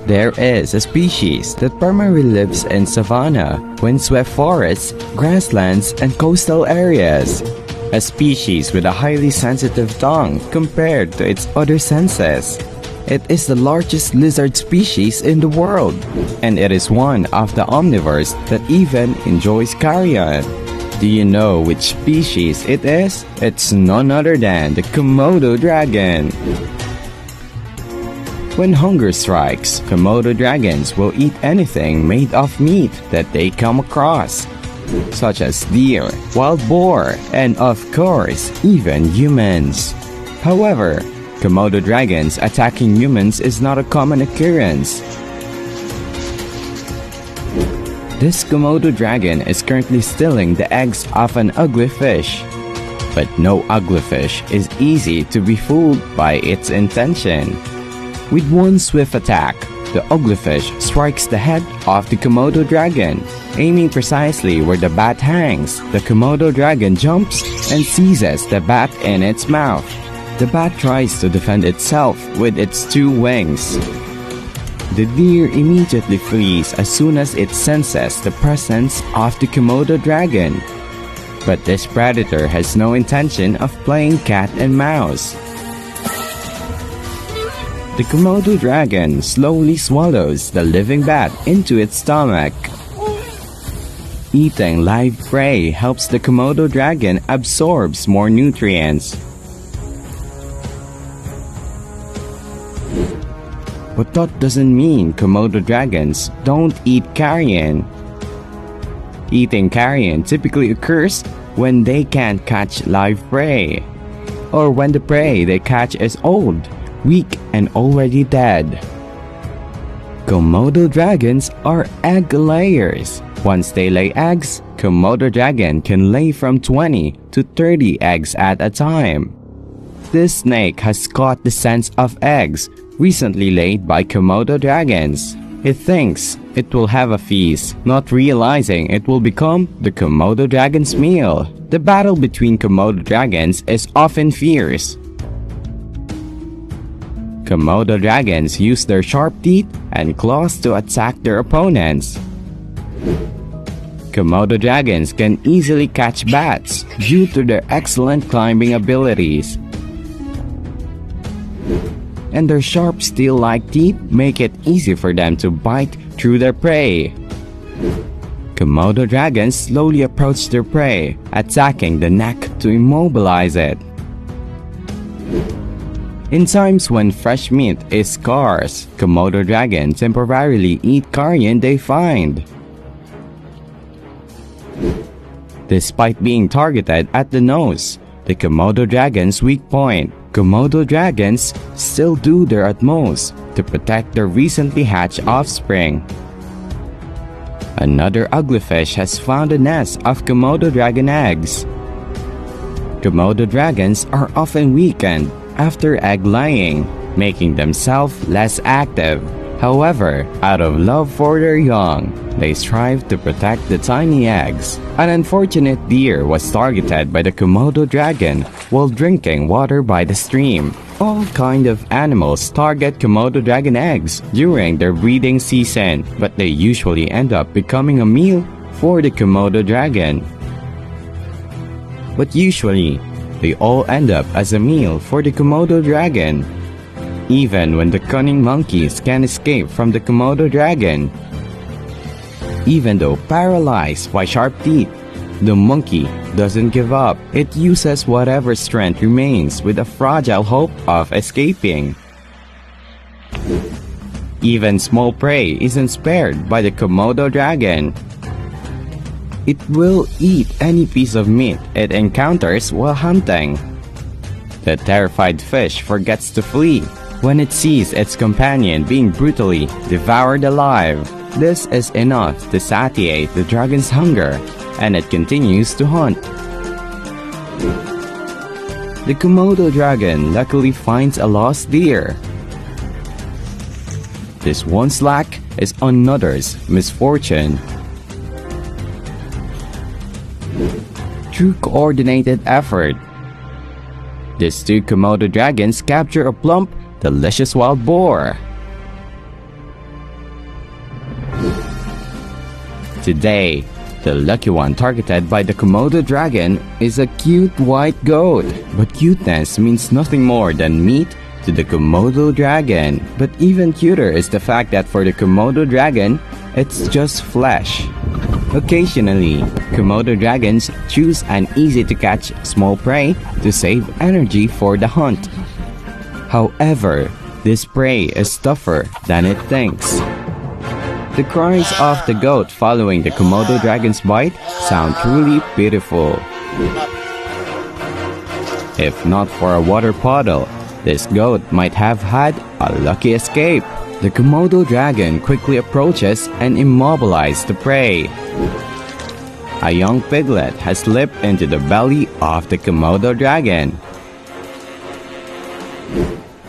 There is a species that primarily lives in savanna, windswept forests, grasslands, and coastal areas. A species with a highly sensitive tongue compared to its other senses. It is the largest lizard species in the world, and it is one of the omnivores that even enjoys carrion. Do you know which species it is? It's none other than the Komodo dragon. When hunger strikes, Komodo dragons will eat anything made of meat that they come across, such as deer, wild boar, and of course, even humans. However, Komodo dragons attacking humans is not a common occurrence. This Komodo dragon is currently stealing the eggs of an ugly fish. But no ugly fish is easy to be fooled by its intention. With one swift attack, the ugly fish strikes the head of the Komodo dragon. Aiming precisely where the bat hangs, the Komodo dragon jumps and seizes the bat in its mouth. The bat tries to defend itself with its two wings. The deer immediately flees as soon as it senses the presence of the Komodo dragon. But this predator has no intention of playing cat and mouse. The Komodo dragon slowly swallows the living bat into its stomach. Eating live prey helps the Komodo dragon absorbs more nutrients. But that doesn't mean Komodo dragons don't eat carrion. Eating carrion typically occurs when they can't catch live prey, or when the prey they catch is old, weak, and already dead. Komodo dragons are egg layers. Once they lay eggs, Komodo dragon can lay from 20 to 30 eggs at a time. This snake has caught the scent of eggs recently laid by Komodo dragons. It thinks it will have a feast, not realizing it will become the Komodo dragon's meal. The battle between Komodo dragons is often fierce. Komodo dragons use their sharp teeth and claws to attack their opponents. Komodo dragons can easily catch bats due to their excellent climbing abilities. And their sharp steel-like teeth make it easy for them to bite through their prey. Komodo dragons slowly approach their prey, attacking the neck to immobilize it. In times when fresh meat is scarce, Komodo dragons temporarily eat carrion they find. Despite being targeted at the nose, the Komodo dragon's weak point, Komodo dragons still do their utmost to protect their recently hatched offspring. Another ugly fish has found a nest of Komodo dragon eggs. Komodo dragons are often weakened after egg laying, making themselves less active. However, out of love for their young, they strive to protect the tiny eggs. An unfortunate deer was targeted by the Komodo dragon while drinking water by the stream. All kinds of animals target Komodo dragon eggs during their breeding season, but they usually end up becoming a meal for the Komodo dragon. But usually, they all end up as a meal for the Komodo dragon. Even when the cunning monkeys can escape from the Komodo dragon. Even though paralyzed by sharp teeth, the monkey doesn't give up. It uses whatever strength remains with a fragile hope of escaping. Even small prey isn't spared by the Komodo dragon. It will eat any piece of meat it encounters while hunting. The terrified fish forgets to flee when it sees its companion being brutally devoured alive. This is enough to satiate the dragon's hunger, and it continues to hunt. The Komodo dragon luckily finds a lost deer. This one's lack is another's misfortune. Through coordinated effort, these two Komodo dragons capture a plump, delicious wild boar. Today, the lucky one targeted by the Komodo dragon is a cute white goat. But cuteness means nothing more than meat to the Komodo dragon. But even cuter is the fact that for the Komodo dragon, it's just flesh. Occasionally, Komodo dragons choose an easy-to-catch small prey to save energy for the hunt. However, this prey is tougher than it thinks. The cries of the goat following the Komodo dragon's bite sound truly pitiful. If not for a water puddle, this goat might have had a lucky escape. The Komodo dragon quickly approaches and immobilizes the prey. A young piglet has slipped into the belly of the Komodo dragon.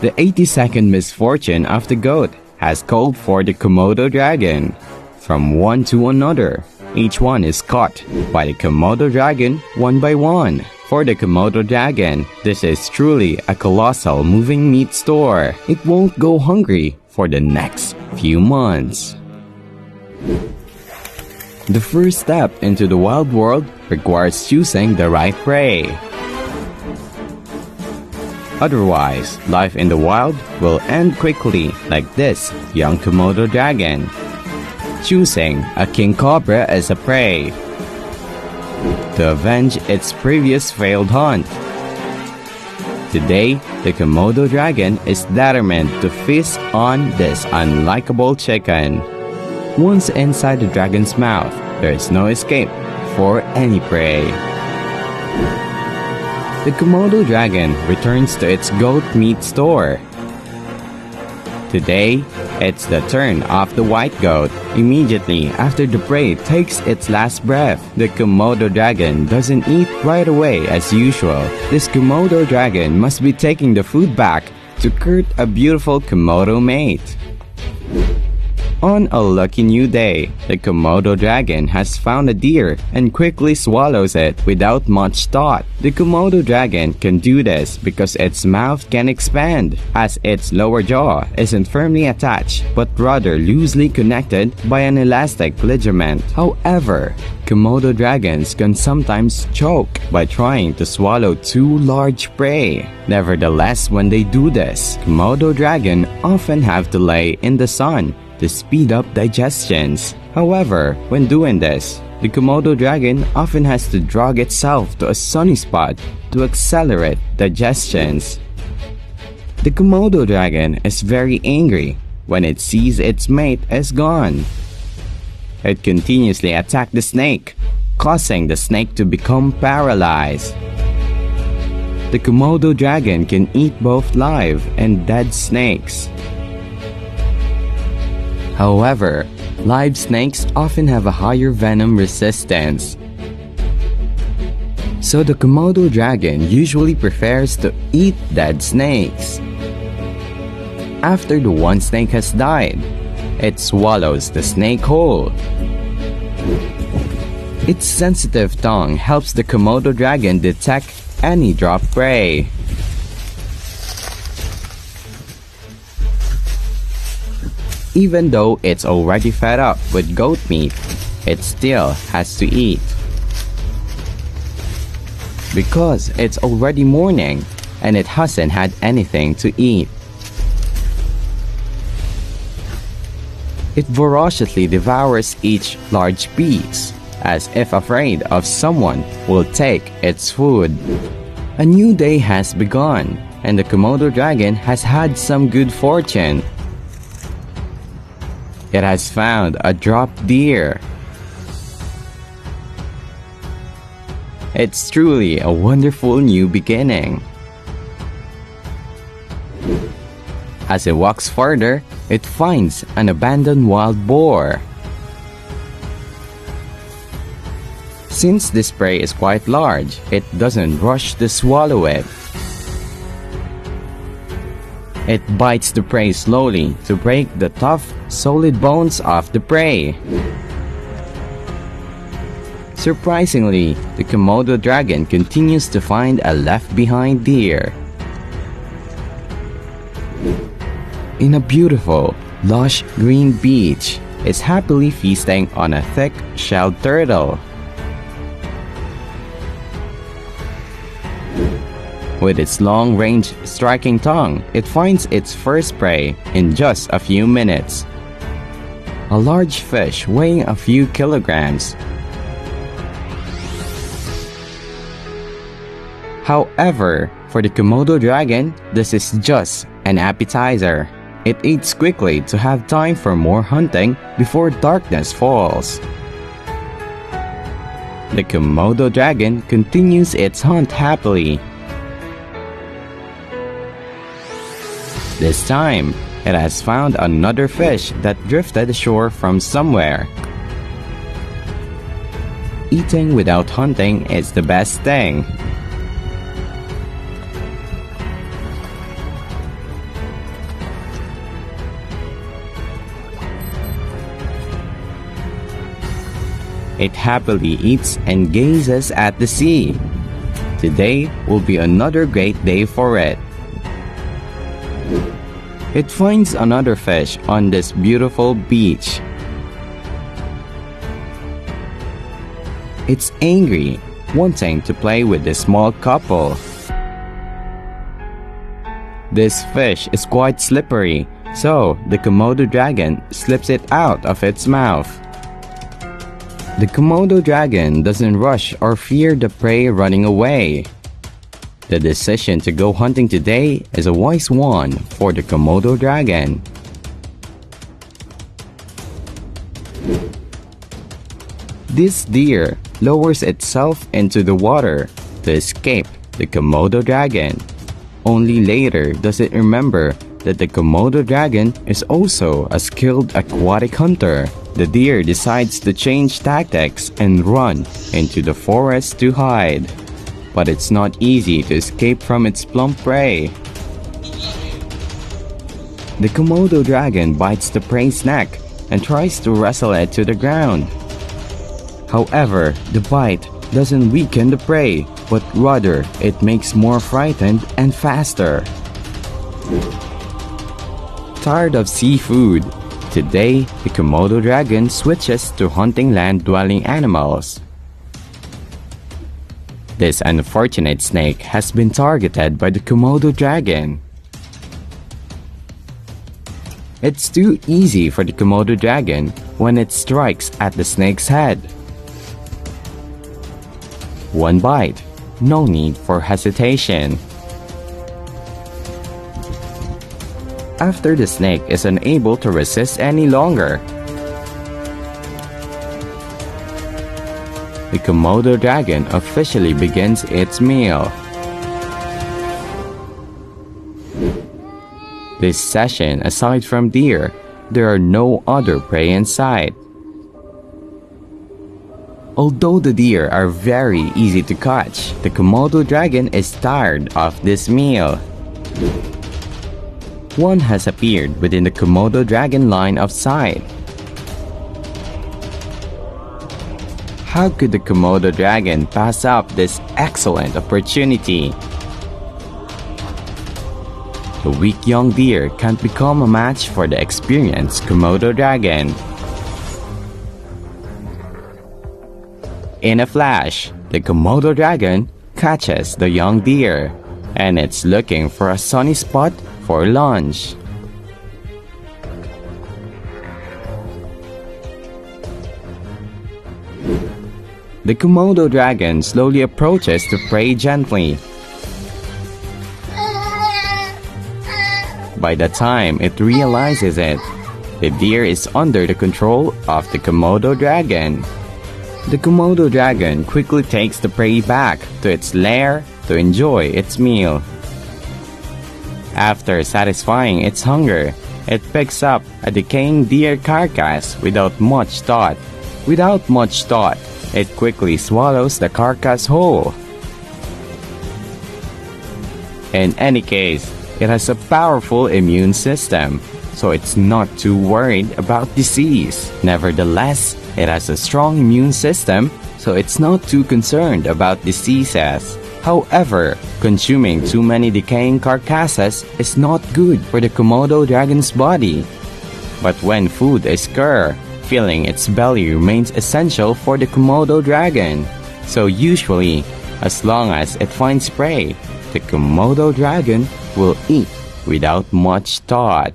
The 82nd misfortune of the goat has called for the Komodo dragon. From one to another, each one is caught by the Komodo dragon one by one. For the Komodo dragon, this is truly a colossal moving meat store. It won't go hungry for the next few months. The first step into the wild world requires choosing the right prey. Otherwise, life in the wild will end quickly, like this young Komodo dragon, choosing a king cobra as a prey to avenge its previous failed hunt. Today, the Komodo dragon is determined to feast on this unlikable chicken. Once inside the dragon's mouth, there is no escape for any prey. The Komodo dragon returns to its goat meat store. Today, it's the turn of the white goat. Immediately after the prey takes its last breath, the Komodo dragon doesn't eat right away as usual. This Komodo dragon must be taking the food back to court a beautiful Komodo mate. On a lucky new day, the Komodo dragon has found a deer and quickly swallows it without much thought. The Komodo dragon can do this because its mouth can expand, as its lower jaw isn't firmly attached but rather loosely connected by an elastic ligament. However, Komodo dragons can sometimes choke by trying to swallow too large prey. Nevertheless, when they do this, Komodo dragon often have to lay in the sun to speed up digestions. However, when doing this, the Komodo dragon often has to drag itself to a sunny spot to accelerate digestions. The Komodo dragon is very angry when it sees its mate is gone. It continuously attacks the snake, causing the snake to become paralyzed. The Komodo dragon can eat both live and dead snakes. However, live snakes often have a higher venom resistance. So the Komodo dragon usually prefers to eat dead snakes. After the one snake has died, it swallows the snake whole. Its sensitive tongue helps the Komodo dragon detect any dropped prey. Even though it's already fed up with goat meat, it still has to eat. Because it's already morning and it hasn't had anything to eat. It voraciously devours each large piece, as if afraid of someone will take its food. A new day has begun, and the Komodo dragon has had some good fortune. It has found a dropped deer. It's truly a wonderful new beginning. As it walks further, it finds an abandoned wild boar. Since this prey is quite large, it doesn't rush to swallow it. It bites the prey slowly to break the tough, solid bones of the prey. Surprisingly, the Komodo dragon continues to find a left-behind deer. In a beautiful, lush green beach, is happily feasting on a thick-shelled turtle. With its long-range striking tongue, it finds its first prey in just a few minutes. A large fish weighing a few kilograms. However, for the Komodo dragon, this is just an appetizer. It eats quickly to have time for more hunting before darkness falls. The Komodo dragon continues its hunt happily. This time, it has found another fish that drifted ashore from somewhere. Eating without hunting is the best thing. It happily eats and gazes at the sea. Today will be another great day for it. It finds another fish on this beautiful beach. It's angry, wanting to play with the small couple. This fish is quite slippery, so the Komodo dragon slips it out of its mouth. The Komodo dragon doesn't rush or fear the prey running away. The decision to go hunting today is a wise one for the Komodo dragon. This deer lowers itself into the water to escape the Komodo dragon. Only later does it remember that the Komodo dragon is also a skilled aquatic hunter. The deer decides to change tactics and run into the forest to hide. But it's not easy to escape from its plump prey. The Komodo dragon bites the prey's neck and tries to wrestle it to the ground. However, the bite doesn't weaken the prey, but rather it makes more frightened and faster. Tired of seafood, today the Komodo dragon switches to hunting land-dwelling animals. This unfortunate snake has been targeted by the Komodo dragon. It's too easy for the Komodo dragon when it strikes at the snake's head. One bite, no need for hesitation. After the snake is unable to resist any longer, the Komodo dragon officially begins its meal. This session, aside from deer, there are no other prey in sight. Although the deer are very easy to catch, the Komodo dragon is tired of this meal. One has appeared within the Komodo dragon line of sight. How could the Komodo dragon pass up this excellent opportunity? The weak young deer can't become a match for the experienced Komodo dragon. In a flash, the Komodo dragon catches the young deer, and it's looking for a sunny spot for lunch. The Komodo dragon slowly approaches the prey gently. By the time it realizes it, the deer is under the control of the Komodo dragon. The Komodo dragon quickly takes the prey back to its lair to enjoy its meal. After satisfying its hunger, it picks up a decaying deer carcass without much thought. It quickly swallows the carcass whole. In any case, it has a powerful immune system, so it's not too worried about disease. Nevertheless, it has a strong immune system, so it's not too concerned about diseases. However, consuming too many decaying carcasses is not good for the Komodo dragon's body. But when food is scarce, filling its belly remains essential for the Komodo dragon. So usually, as long as it finds prey, the Komodo dragon will eat without much thought.